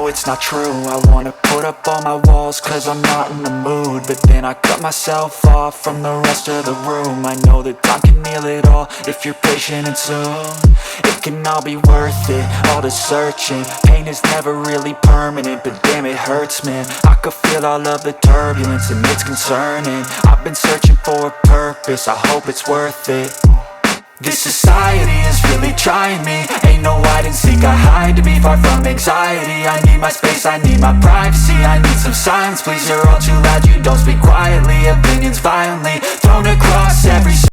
it's not true. I wanna put up all my walls cause I'm not in the mood, but then I cut myself off from the rest of the room. I know that time can heal it all if you're patient and soon it can all be worth it, all the searching. Pain is never really permanent, but damn it hurts, man. I could feel all of the turbulence and it's concerning. I've been searching for a purpose, I hope it's worth it. This society is really trying me. Ain't no hide and seek, I hide to be far from anxiety. I need my space, I need my privacy. I need some silence, please, you're all too loud. You don't speak quietly, opinions violently thrown across every